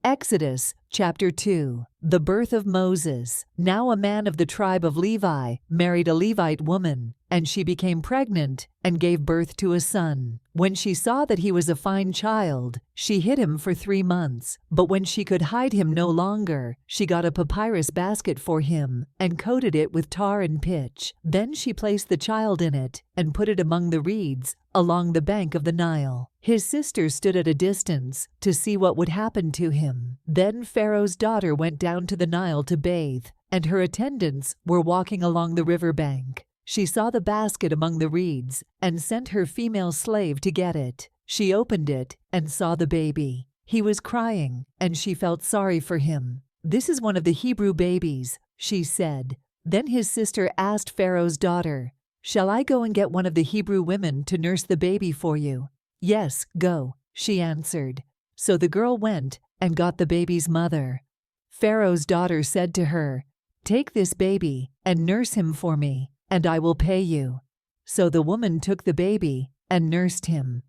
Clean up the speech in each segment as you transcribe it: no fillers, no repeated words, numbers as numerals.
Exodus chapter 2. The birth of Moses. Now a man of the tribe of Levi married a Levite woman, and she became pregnant and gave birth to a son. When she saw that he was a fine child, she hid him for 3 months. But when she could hide him no longer, she got a papyrus basket for him and coated it with tar and pitch. Then she placed the child in it and put it among the reeds along the bank of the Nile. His sisters stood at a distance to see what would happen to him. Then Pharaoh's daughter went down to the Nile to bathe, and her attendants were walking along the river bank. She saw the basket among the reeds and sent her female slave to get it. She opened it and saw the baby. He was crying, and she felt sorry for him. "This is one of the Hebrew babies," she said. Then his sister asked Pharaoh's daughter, "Shall I go and get one of the Hebrew women to nurse the baby for you?" "Yes, go," she answered. So the girl went and got the baby's mother. Pharaoh's daughter said to her, "Take this baby and nurse him for me, and I will pay you." So the woman took the baby and nursed him.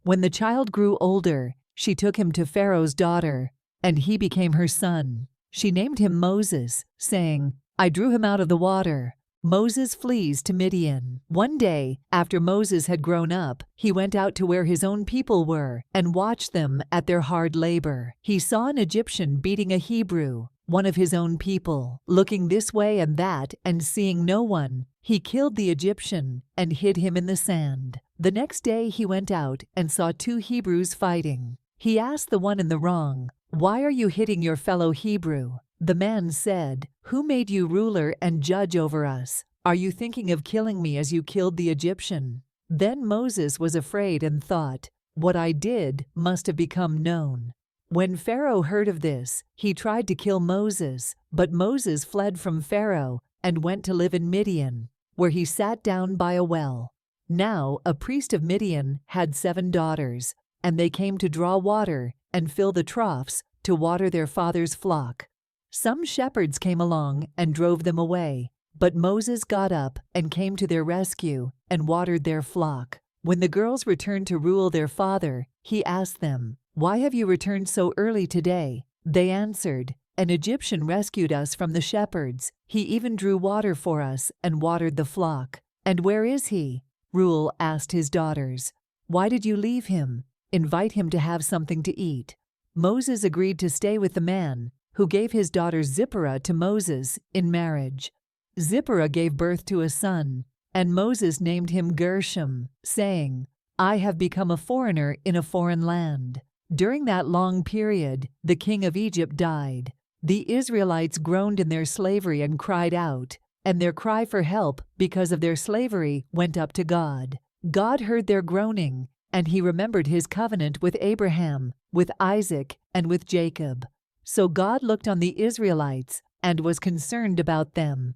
When the child grew older, she took him to Pharaoh's daughter, and he became her son. She named him Moses, saying, "I drew him out of the water." Moses flees to Midian. One day, after Moses had grown up, he went out to where his own people were and watched them at their hard labor. He saw an Egyptian beating a Hebrew, one of his own people. Looking this way and that and seeing no one, he killed the Egyptian and hid him in the sand. The next day he went out and saw 2 Hebrews fighting. He asked the one in the wrong, "Why are you hitting your fellow Hebrew?" The man said, "Who made you ruler and judge over us? Are you thinking of killing me as you killed the Egyptian?" Then Moses was afraid and thought, "What I did must have become known." When Pharaoh heard of this, he tried to kill Moses, but Moses fled from Pharaoh and went to live in Midian, where he sat down by a well. Now a priest of Midian had 7 daughters, and they came to draw water and fill the troughs to water their father's flock. Some shepherds came along and drove them away, but Moses got up and came to their rescue and watered their flock. When the girls returned to rule their father, he asked them, "Why have you returned so early today?" They answered, "An Egyptian rescued us from the shepherds. He even drew water for us and watered the flock." "And where is he?" Reuel asked his daughters. "Why did you leave him? Invite him to have something to eat." Moses agreed to stay with the man, who gave his daughter Zipporah to Moses in marriage. Zipporah gave birth to a son, and Moses named him Gershom, saying, "I have become a foreigner in a foreign land." During that long period, the king of Egypt died. The Israelites groaned in their slavery and cried out, and their cry for help because of their slavery went up to God. God heard their groaning, and he remembered his covenant with Abraham, with Isaac, and with Jacob. So God looked on the Israelites and was concerned about them.